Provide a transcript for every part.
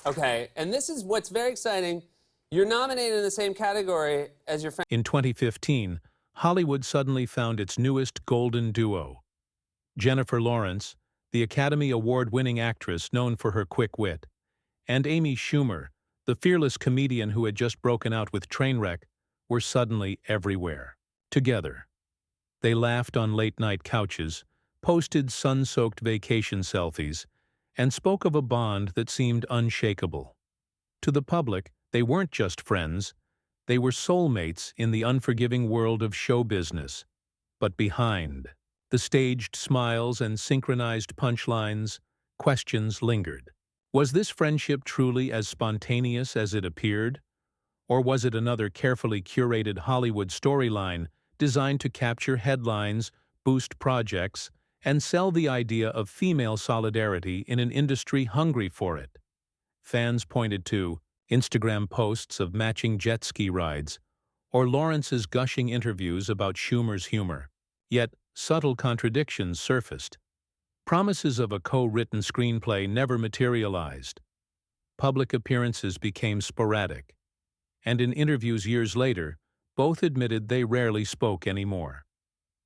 Okay, and this is what's very exciting. You're nominated in the same category as your friend. In 2015, Hollywood suddenly found its newest golden duo. Jennifer Lawrence, the Academy Award-winning actress known for her quick wit, and Amy Schumer, the fearless comedian who had just broken out with Trainwreck, were suddenly everywhere. Together. They laughed on late-night couches, posted sun-soaked vacation selfies, and spoke of a bond that seemed unshakable. To the public, they weren't just friends, they were soulmates in the unforgiving world of show business. But behind the staged smiles and synchronized punchlines, questions lingered. Was this friendship truly as spontaneous as it appeared? Or was it another carefully curated Hollywood storyline designed to capture headlines, boost projects, and sell the idea of female solidarity in an industry hungry for it? Fans pointed to Instagram posts of matching jet ski rides, or Lawrence's gushing interviews about Schumer's humor. Yet, subtle contradictions surfaced. Promises of a co-written screenplay never materialized. Public appearances became sporadic. And in interviews years later, both admitted they rarely spoke anymore.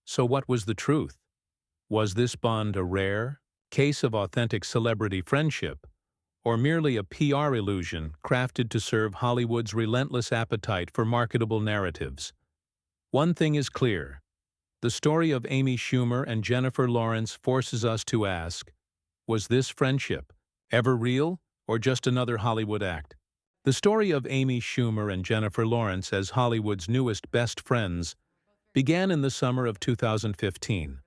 So what was the truth? Was this bond a rare case of authentic celebrity friendship, or merely a PR illusion crafted to serve Hollywood's relentless appetite for marketable narratives? One thing is clear. The story of Amy Schumer and Jennifer Lawrence forces us to ask, was this friendship ever real or just another Hollywood act? The story of Amy Schumer and Jennifer Lawrence as Hollywood's newest best friends began in the summer of 2015.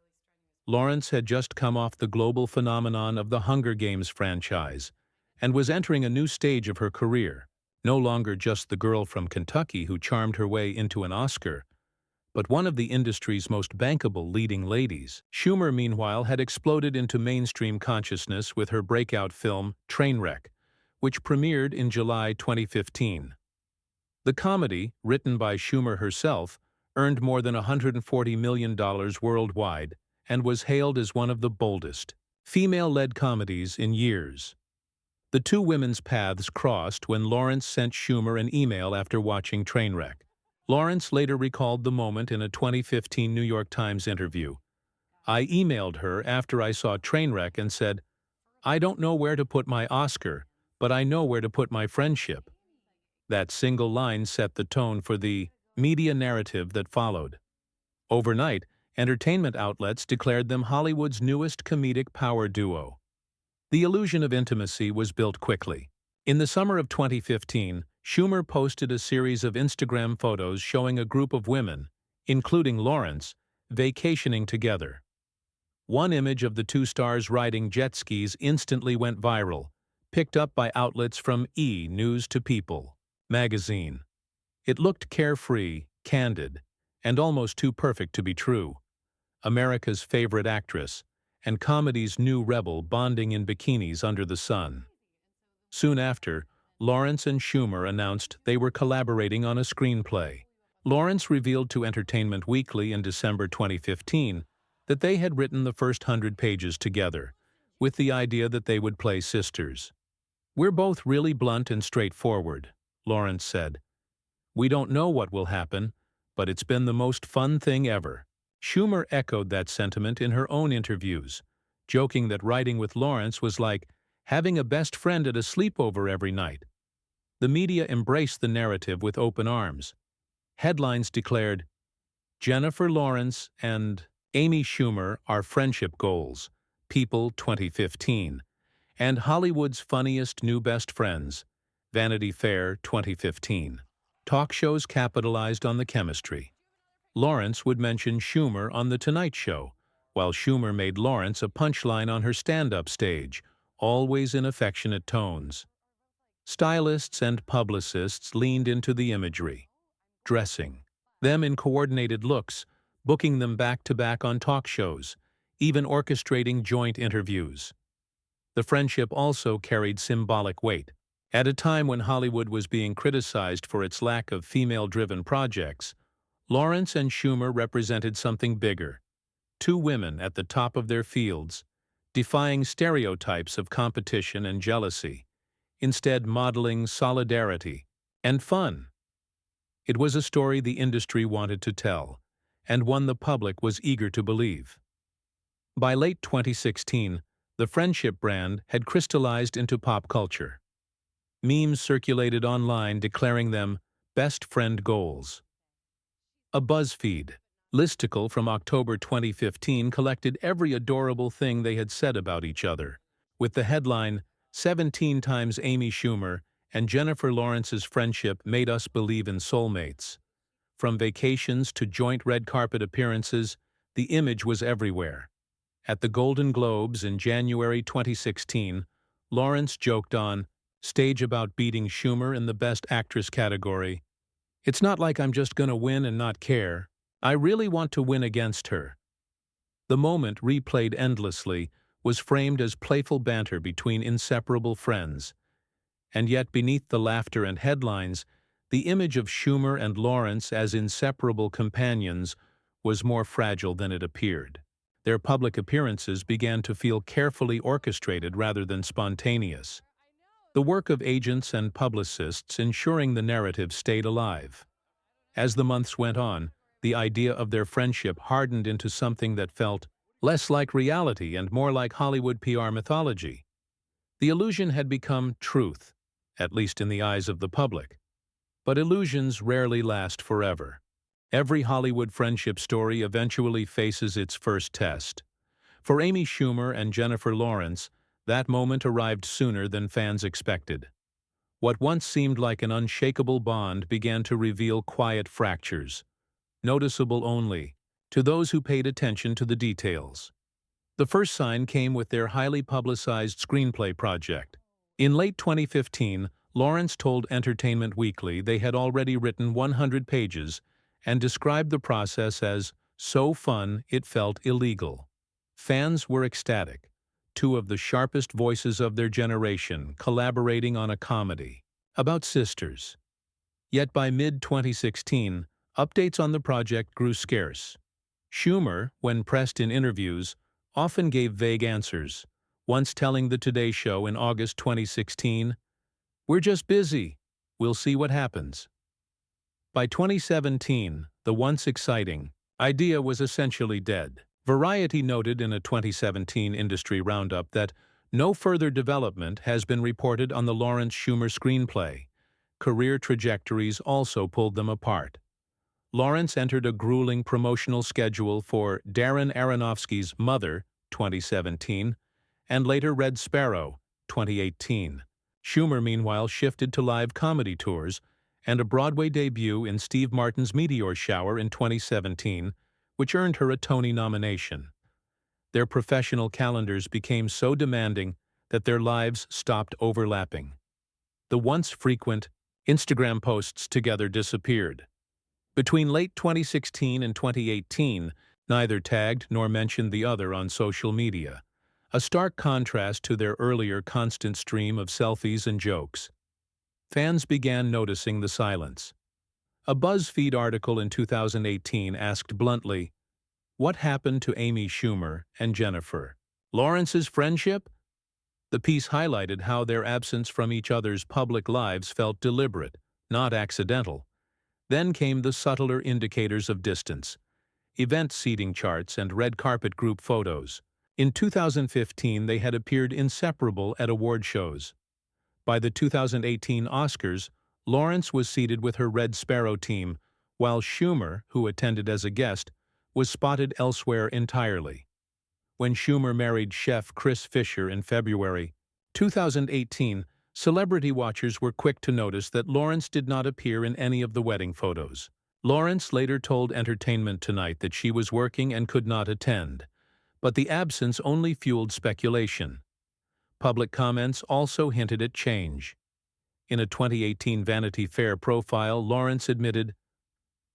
Lawrence had just come off the global phenomenon of the Hunger Games franchise and was entering a new stage of her career, no longer just the girl from Kentucky who charmed her way into an Oscar, but one of the industry's most bankable leading ladies. Schumer, meanwhile, had exploded into mainstream consciousness with her breakout film, Trainwreck, which premiered in July 2015. The comedy, written by Schumer herself, earned more than $140 million worldwide and was hailed as one of the boldest female-led comedies in years. The two women's paths crossed when Lawrence sent Schumer an email after watching Trainwreck. Lawrence later recalled the moment in a 2015 New York Times interview. "I emailed her after I saw Trainwreck and said, 'I don't know where to put my Oscar, but I know where to put my friendship.'" That single line set the tone for the media narrative that followed. Overnight, entertainment outlets declared them Hollywood's newest comedic power duo. The illusion of intimacy was built quickly. In the summer of 2015, Schumer posted a series of Instagram photos showing a group of women, including Lawrence, vacationing together. One image of the two stars riding jet skis instantly went viral, picked up by outlets from News to People magazine. It looked carefree, candid, and almost too perfect to be true. America's favorite actress, and comedy's new rebel bonding in bikinis under the sun. Soon after, Lawrence and Schumer announced they were collaborating on a screenplay. Lawrence revealed to Entertainment Weekly in December 2015 that they had written the first 100 pages together, with the idea that they would play sisters. "We're both really blunt and straightforward," Lawrence said. "We don't know what will happen, but it's been the most fun thing ever." Schumer echoed that sentiment in her own interviews, joking that writing with Lawrence was like having a best friend at a sleepover every night. The media embraced the narrative with open arms. Headlines declared, "Jennifer Lawrence and Amy Schumer are friendship goals, People 2015, and Hollywood's funniest new best friends, Vanity Fair 2015. Talk shows capitalized on the chemistry. Lawrence would mention Schumer on The Tonight Show, while Schumer made Lawrence a punchline on her stand-up stage, always in affectionate tones. Stylists and publicists leaned into the imagery, dressing them in coordinated looks, booking them back-to-back on talk shows, even orchestrating joint interviews. The friendship also carried symbolic weight. At a time when Hollywood was being criticized for its lack of female-driven projects, Lawrence and Schumer represented something bigger. Two women at the top of their fields, defying stereotypes of competition and jealousy, instead modeling solidarity and fun. It was a story the industry wanted to tell, and one the public was eager to believe. By late 2016, the friendship brand had crystallized into pop culture. Memes circulated online declaring them best friend goals. A BuzzFeed listicle from October 2015 collected every adorable thing they had said about each other, with the headline, 17 times Amy Schumer and Jennifer Lawrence's friendship made us believe in soulmates. From vacations to joint red carpet appearances, the image was everywhere. At the Golden Globes in January 2016, Lawrence joked on stage about beating Schumer in the Best Actress category. "It's not like I'm just gonna win and not care. I really want to win against her." The moment, replayed endlessly, was framed as playful banter between inseparable friends. And yet beneath the laughter and headlines, the image of Schumer and Lawrence as inseparable companions was more fragile than it appeared. Their public appearances began to feel carefully orchestrated rather than spontaneous. The work of agents and publicists ensuring the narrative stayed alive. As the months went on, the idea of their friendship hardened into something that felt less like reality and more like Hollywood PR mythology. The illusion had become truth, at least in the eyes of the public. But illusions rarely last forever. Every Hollywood friendship story eventually faces its first test. For Amy Schumer and Jennifer Lawrence, that moment arrived sooner than fans expected. What once seemed like an unshakable bond began to reveal quiet fractures, noticeable only to those who paid attention to the details. The first sign came with their highly publicized screenplay project. In late 2015, Lawrence told Entertainment Weekly they had already written 100 pages and described the process as so fun it felt illegal. Fans were ecstatic. Two of the sharpest voices of their generation collaborating on a comedy about sisters. Yet by mid-2016, updates on the project grew scarce. Schumer, when pressed in interviews, often gave vague answers, once telling the Today Show in August 2016, "We're just busy. We'll see what happens." By 2017, the once exciting idea was essentially dead. Variety noted in a 2017 industry roundup that no further development has been reported on the Lawrence-Schumer screenplay. Career trajectories also pulled them apart. Lawrence entered a grueling promotional schedule for Darren Aronofsky's Mother, 2017, and later Red Sparrow, 2018. Schumer, meanwhile, shifted to live comedy tours and a Broadway debut in Steve Martin's Meteor Shower in 2017, which earned her a Tony nomination. Their professional calendars became so demanding that their lives stopped overlapping. The once frequent Instagram posts together disappeared. Between late 2016 and 2018, neither tagged nor mentioned the other on social media, a stark contrast to their earlier constant stream of selfies and jokes. Fans began noticing the silence. A BuzzFeed article in 2018 asked bluntly, "What happened to Amy Schumer and Jennifer Lawrence's friendship?" The piece highlighted how their absence from each other's public lives felt deliberate, not accidental. Then came the subtler indicators of distance: event seating charts and red carpet group photos. In 2015, they had appeared inseparable at award shows. By the 2018 Oscars, Lawrence was seated with her Red Sparrow team, while Schumer, who attended as a guest, was spotted elsewhere entirely. When Schumer married chef Chris Fisher in February 2018, celebrity watchers were quick to notice that Lawrence did not appear in any of the wedding photos. Lawrence later told Entertainment Tonight that she was working and could not attend, but the absence only fueled speculation. Public comments also hinted at change. In a 2018 Vanity Fair profile, Lawrence admitted,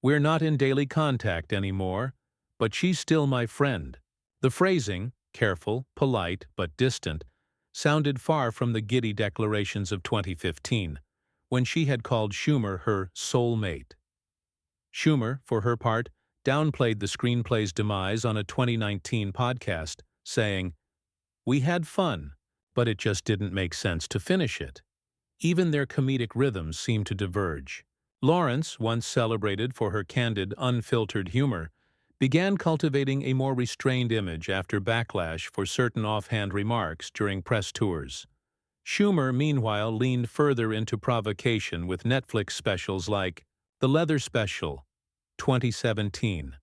"We're not in daily contact anymore, but she's still my friend." The phrasing, careful, polite, but distant, sounded far from the giddy declarations of 2015, when she had called Schumer her soulmate. Schumer, for her part, downplayed the screenplay's demise on a 2019 podcast, saying, "We had fun, but it just didn't make sense to finish it." even their comedic rhythms seemed to diverge. Lawrence, once celebrated for her candid, unfiltered humor, began cultivating a more restrained image after backlash for certain offhand remarks during press tours. Schumer, meanwhile, leaned further into provocation with Netflix specials like The Leather Special, 2017.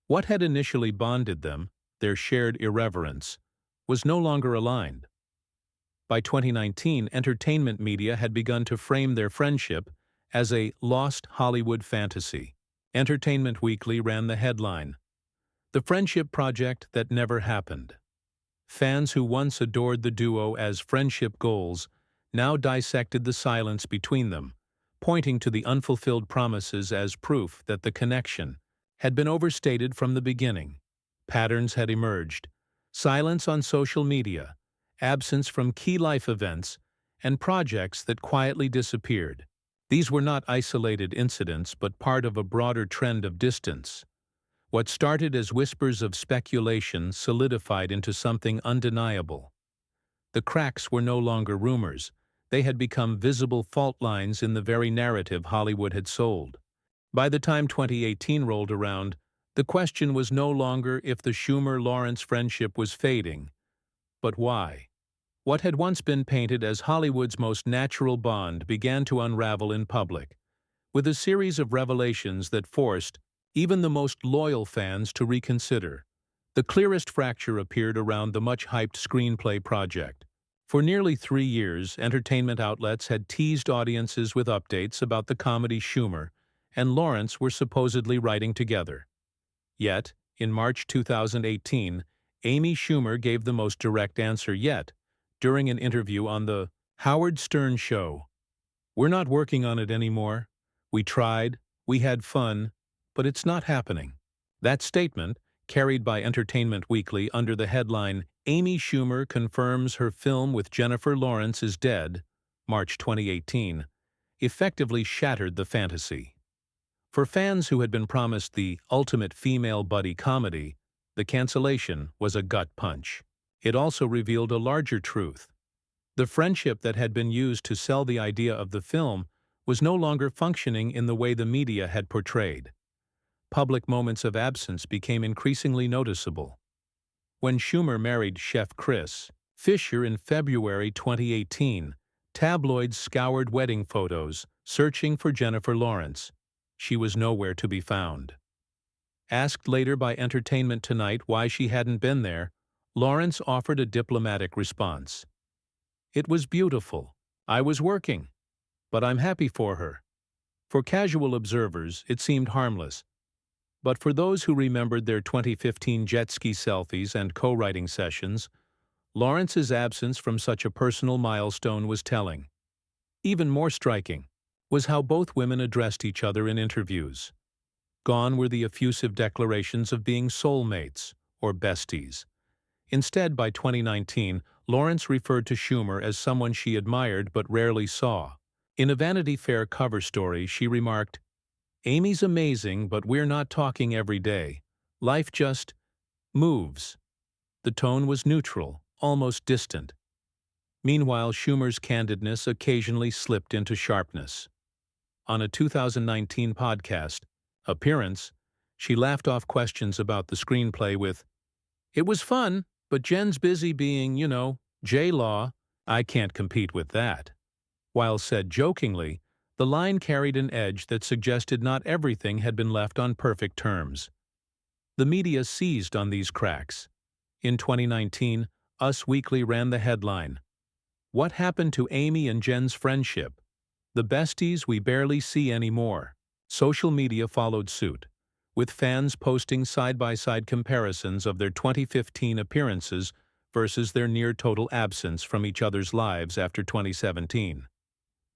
What had initially bonded them, their shared irreverence, was no longer aligned. By 2019, entertainment media had begun to frame their friendship as a lost Hollywood fantasy. Entertainment Weekly ran the headline, "The Friendship Project That Never Happened." Fans who once adored the duo as friendship goals now dissected the silence between them, pointing to the unfulfilled promises as proof that the connection had been overstated from the beginning. Patterns had emerged: silence on social media, absence from key life events, and projects that quietly disappeared. These were not isolated incidents but part of a broader trend of distance. What started as whispers of speculation solidified into something undeniable. The cracks were no longer rumors. They had become visible fault lines in the very narrative Hollywood had sold. By the time 2018 rolled around, the question was no longer if the Schumer-Lawrence friendship was fading, but why. What had once been painted as Hollywood's most natural bond began to unravel in public, with a series of revelations that forced even the most loyal fans to reconsider. The clearest fracture appeared around the much-hyped screenplay project. For nearly 3 years, entertainment outlets had teased audiences with updates about the comedy Schumer and Lawrence were supposedly writing together. Yet, in March 2018, Amy Schumer gave the most direct answer yet, during an interview on The Howard Stern Show. "We're not working on it anymore. We tried, we had fun, but it's not happening." That statement, carried by Entertainment Weekly under the headline, "Amy Schumer Confirms Her Film with Jennifer Lawrence is Dead," March 2018, effectively shattered the fantasy. For fans who had been promised the ultimate female buddy comedy, the cancellation was a gut punch. It also revealed a larger truth. The friendship that had been used to sell the idea of the film was no longer functioning in the way the media had portrayed. Public moments of absence became increasingly noticeable. When Schumer married Chef Chris Fisher in February 2018, tabloids scoured wedding photos, searching for Jennifer Lawrence. She was nowhere to be found. Asked later by Entertainment Tonight why she hadn't been there, Lawrence offered a diplomatic response. "It was beautiful. I was working. But I'm happy for her." For casual observers, it seemed harmless. But for those who remembered their 2015 jet ski selfies and co-writing sessions, Lawrence's absence from such a personal milestone was telling. Even more striking was how both women addressed each other in interviews. Gone were the effusive declarations of being soulmates or besties. Instead, by 2019, Lawrence referred to Schumer as someone she admired but rarely saw. In a Vanity Fair cover story, she remarked, "Amy's amazing, but we're not talking every day. Life just moves." The tone was neutral, almost distant. Meanwhile, Schumer's candidness occasionally slipped into sharpness. On a 2019 podcast appearance, she laughed off questions about the screenplay with, "It was fun, but Jen's busy being, J-Law. I can't compete with that." While said jokingly, the line carried an edge that suggested not everything had been left on perfect terms. The media seized on these cracks. In 2019, Us Weekly ran the headline, "What Happened to Amy and Jen's Friendship? The Besties We Barely See Anymore." Social media followed suit, with fans posting side-by-side comparisons of their 2015 appearances versus their near-total absence from each other's lives after 2017.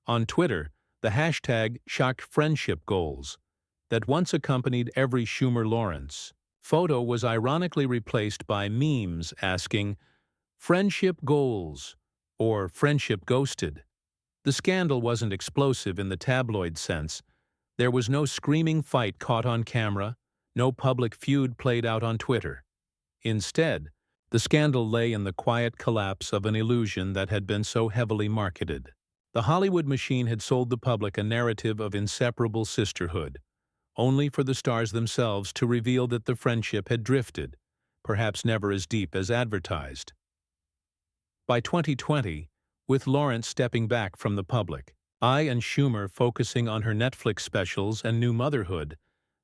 On Twitter, the hashtag #ShockFriendshipGoals that once accompanied every Schumer-Lawrence photo was ironically replaced by memes asking, "Friendship Goals" or "Friendship Ghosted." The scandal wasn't explosive in the tabloid sense. There was no screaming fight caught on camera, no public feud played out on Twitter. Instead, the scandal lay in the quiet collapse of an illusion that had been so heavily marketed. The Hollywood machine had sold the public a narrative of inseparable sisterhood, only for the stars themselves to reveal that the friendship had drifted, perhaps never as deep as advertised. By 2020, with Lawrence stepping back from the public, and Schumer focusing on her Netflix specials and new motherhood,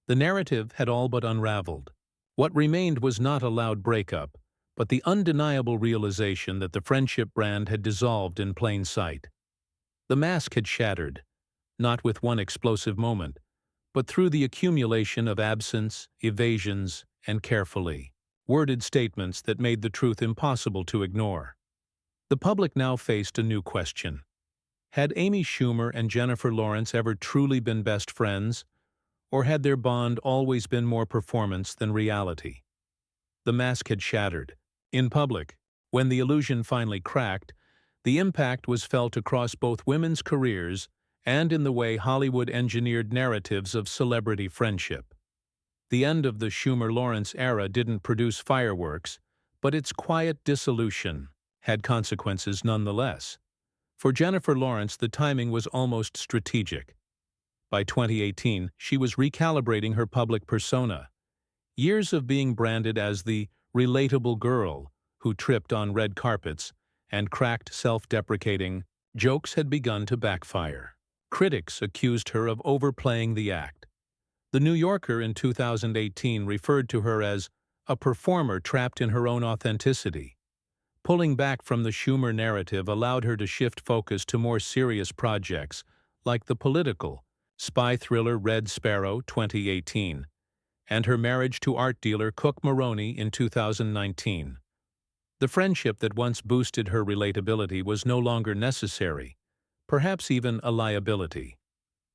the narrative had all but unraveled. What remained was not a loud breakup, but the undeniable realization that the friendship brand had dissolved in plain sight. The mask had shattered, not with one explosive moment, but through the accumulation of absence, evasions, and carefully worded statements that made the truth impossible to ignore. The public now faced a new question. Had Amy Schumer and Jennifer Lawrence ever truly been best friends, or had their bond always been more performance than reality? The mask had shattered. In public, when the illusion finally cracked, the impact was felt across both women's careers and in the way Hollywood engineered narratives of celebrity friendship. The end of the Schumer-Lawrence era didn't produce fireworks, but its quiet dissolution had consequences nonetheless. For Jennifer Lawrence, the timing was almost strategic. By 2018, she was recalibrating her public persona. Years of being branded as the relatable girl who tripped on red carpets and cracked self-deprecating jokes had begun to backfire. Critics accused her of overplaying the act. The New Yorker in 2018 referred to her as a performer trapped in her own authenticity. Pulling back from the Schumer narrative allowed her to shift focus to more serious projects, like the political spy thriller Red Sparrow 2018, and her marriage to art dealer Cook Maroney in 2019. The friendship that once boosted her relatability was no longer necessary, perhaps even a liability.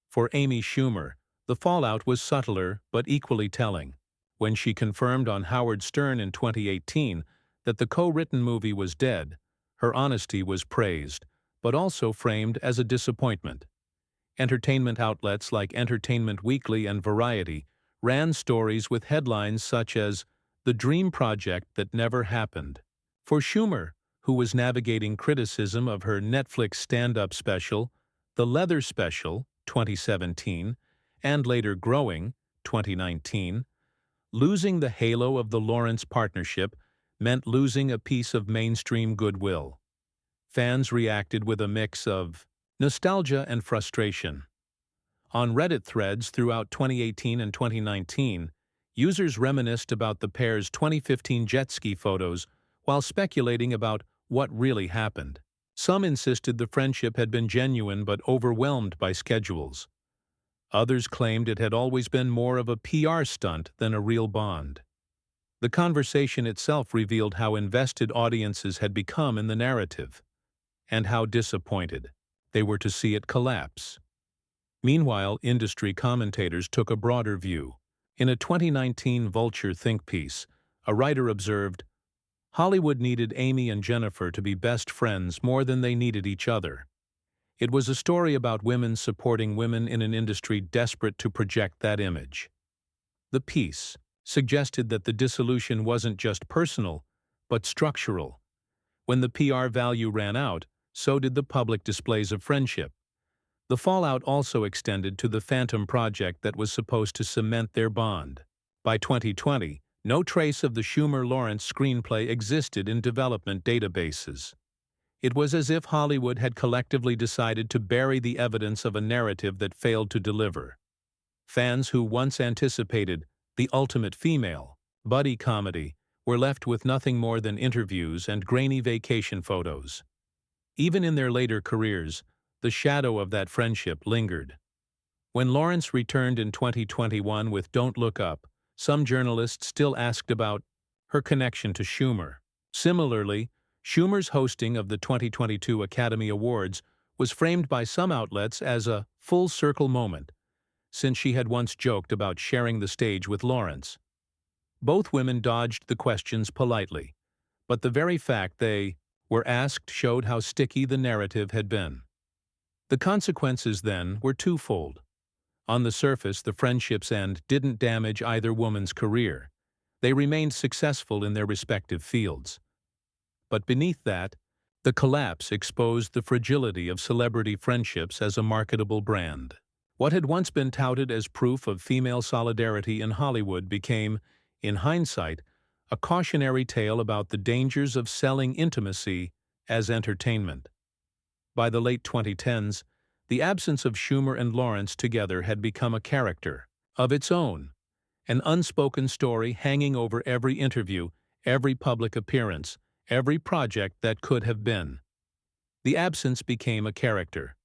For Amy Schumer, the fallout was subtler but equally telling. When she confirmed on Howard Stern in 2018 that the co-written movie was dead, her honesty was praised, but also framed as a disappointment. Entertainment outlets like Entertainment Weekly and Variety ran stories with headlines such as "The Dream Project That Never Happened." For Schumer, who was navigating criticism of her Netflix stand-up special, The Leather Special, 2017, and later Growing, 2019, losing the halo of the Lawrence partnership meant losing a piece of mainstream goodwill. Fans reacted with a mix of nostalgia and frustration. On Reddit threads throughout 2018 and 2019, users reminisced about the pair's 2015 jet ski photos while speculating about what really happened. Some insisted the friendship had been genuine but overwhelmed by schedules. Others claimed it had always been more of a PR stunt than a real bond. The conversation itself revealed how invested audiences had become in the narrative, and how disappointed they were to see it collapse. Meanwhile, industry commentators took a broader view. In a 2019 Vulture think piece, a writer observed, "Hollywood needed Amy and Jennifer to be best friends more than they needed each other." It was a story about women supporting women in an industry desperate to project that image. The piece suggested that the dissolution wasn't just personal, but structural. When the PR value ran out, so did the public displays of friendship. The fallout also extended to the Phantom Project that was supposed to cement their bond. By 2020, no trace of the Schumer-Lawrence screenplay existed in development databases. It was as if Hollywood had collectively decided to bury the evidence of a narrative that failed to deliver. Fans who once anticipated the ultimate female buddy comedy were left with nothing more than interviews and grainy vacation photos. Even in their later careers, the shadow of that friendship lingered. When Lawrence returned in 2021 with Don't Look Up, some journalists still asked about her connection to Schumer. Similarly, Schumer's hosting of the 2022 Academy Awards was framed by some outlets as a full-circle moment, since she had once joked about sharing the stage with Lawrence. Both women dodged the questions politely, but the very fact they were asked showed how sticky the narrative had been. The consequences, then, were twofold. On the surface, the friendship's end didn't damage either woman's career. They remained successful in their respective fields. But beneath that, The collapse exposed the fragility of celebrity friendships as a marketable brand. What had once been touted as proof of female solidarity in Hollywood became, in hindsight, a cautionary tale about the dangers of selling intimacy as entertainment. By the late 2010s, the absence of Schumer and Lawrence together had become a character of its own, an unspoken story hanging over every interview, every public appearance, every project that could have been. The absence became a character.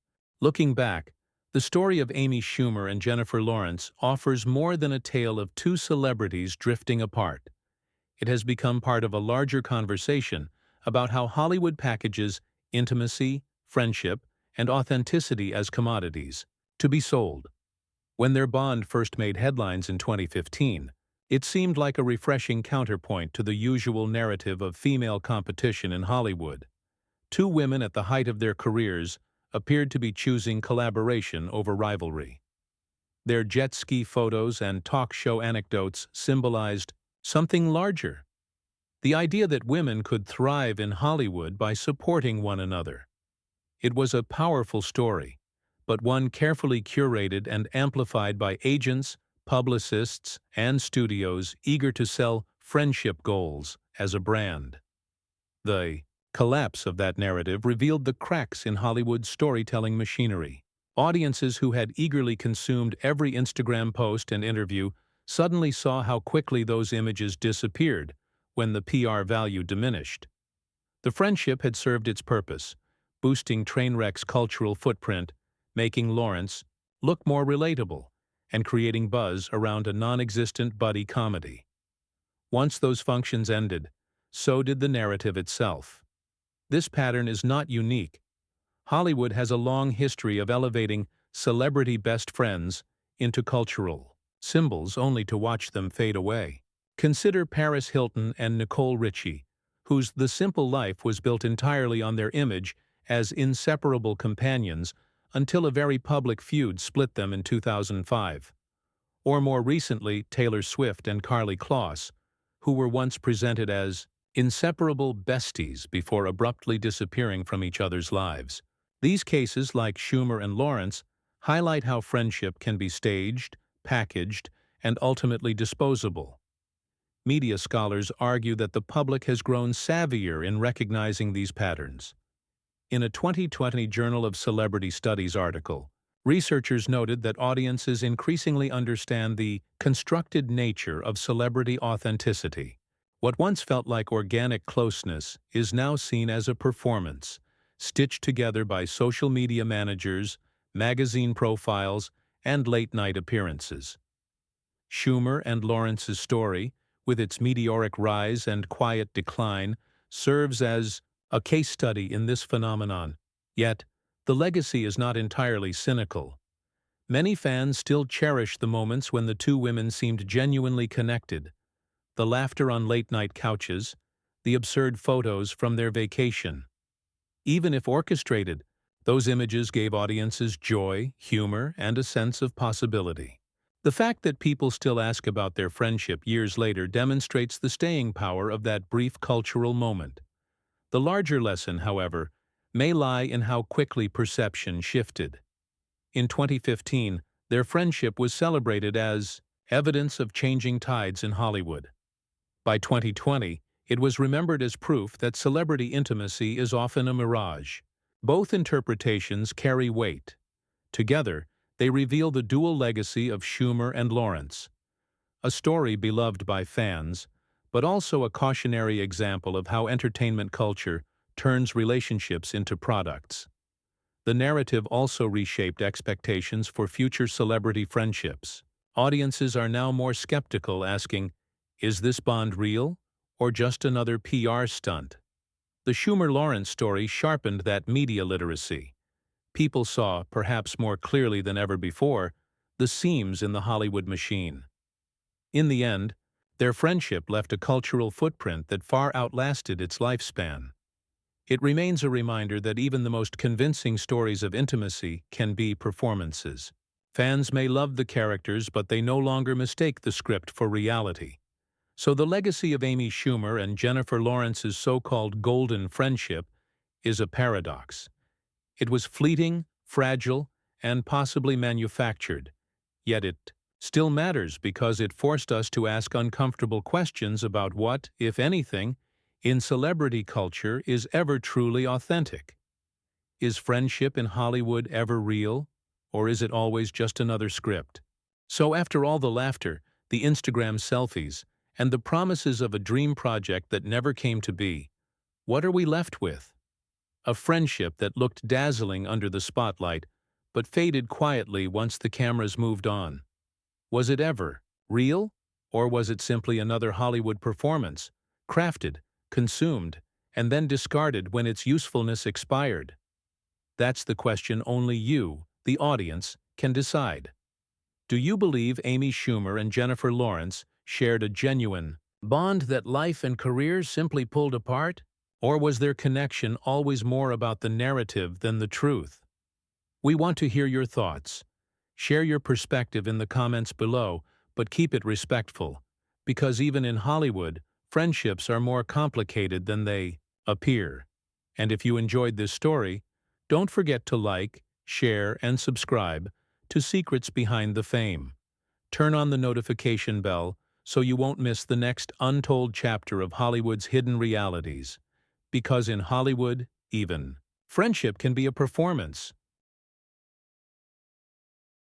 Looking back, the story of Amy Schumer and Jennifer Lawrence offers more than a tale of two celebrities drifting apart. It has become part of a larger conversation about how Hollywood packages intimacy, friendship, and authenticity as commodities to be sold. When their bond first made headlines in 2015, it seemed like a refreshing counterpoint to the usual narrative of female competition in Hollywood. Two women at the height of their careers appeared to be choosing collaboration over rivalry. Their jet ski photos and talk show anecdotes symbolized something larger: the idea that women could thrive in Hollywood by supporting one another. It was a powerful story, but one carefully curated and amplified by agents, publicists, and studios eager to sell friendship goals as a brand. The collapse of that narrative revealed the cracks in Hollywood's storytelling machinery. Audiences who had eagerly consumed every Instagram post and interview suddenly saw how quickly those images disappeared when the PR value diminished. The friendship had served its purpose, boosting Trainwreck's cultural footprint, making Lawrence look more relatable, and creating buzz around a non-existent buddy comedy. Once those functions ended, so did the narrative itself. This pattern is not unique. Hollywood has a long history of elevating celebrity best friends into cultural symbols only to watch them fade away. Consider Paris Hilton and Nicole Richie, whose The Simple Life was built entirely on their image as inseparable companions until a very public feud split them in 2005. Or more recently, Taylor Swift and Karlie Kloss, who were once presented as inseparable besties before abruptly disappearing from each other's lives. These cases, like Schumer and Lawrence, highlight how friendship can be staged, packaged, and ultimately disposable. Media scholars argue that the public has grown savvier in recognizing these patterns. In a 2020 Journal of Celebrity Studies article, researchers noted that audiences increasingly understand the constructed nature of celebrity authenticity. What once felt like organic closeness is now seen as a performance, stitched together by social media managers, magazine profiles, and late-night appearances. Schumer and Lawrence's story, with its meteoric rise and quiet decline, serves as a case study in this phenomenon. Yet, the legacy is not entirely cynical. Many fans still cherish the moments when the two women seemed genuinely connected: the laughter on late-night couches, the absurd photos from their vacation. Even if orchestrated, those images gave audiences joy, humor, and a sense of possibility. The fact that people still ask about their friendship years later demonstrates the staying power of that brief cultural moment. The larger lesson, however, may lie in how quickly perception shifted. In 2015, their friendship was celebrated as evidence of changing tides in Hollywood. By 2020, it was remembered as proof that celebrity intimacy is often a mirage. Both interpretations carry weight. Together, they reveal the dual legacy of Schumer and Lawrence, a story beloved by fans, but also a cautionary example of how entertainment culture turns relationships into products. The narrative also reshaped expectations for future celebrity friendships. Audiences are now more skeptical, asking, is this bond real, or just another PR stunt? The Schumer-Lawrence story sharpened that media literacy. People saw, perhaps more clearly than ever before, the seams in the Hollywood machine. In the end, their friendship left a cultural footprint that far outlasted its lifespan. It remains a reminder that even the most convincing stories of intimacy can be performances. Fans may love the characters, but they no longer mistake the script for reality. So the legacy of Amy Schumer and Jennifer Lawrence's so-called golden friendship is a paradox. It was fleeting, fragile, and possibly manufactured, yet it still matters because it forced us to ask uncomfortable questions about what, if anything, in celebrity culture is ever truly authentic. Is friendship in Hollywood ever real, or is it always just another script? So after all the laughter, the Instagram selfies, and the promises of a dream project that never came to be, what are we left with? A friendship that looked dazzling under the spotlight, but faded quietly once the cameras moved on. Was it ever real, or was it simply another Hollywood performance, crafted, consumed, and then discarded when its usefulness expired? That's the question only you, the audience, can decide. Do you believe Amy Schumer and Jennifer Lawrence shared a genuine bond that life and careers simply pulled apart? Or was their connection always more about the narrative than the truth? We want to hear your thoughts. Share your perspective in the comments below, but keep it respectful, because even in Hollywood, friendships are more complicated than they appear. And if you enjoyed this story, don't forget to like, share, and subscribe to Secrets Behind the Fame. Turn on the notification bell so you won't miss the next untold chapter of Hollywood's hidden realities. Because in Hollywood, even friendship can be a performance.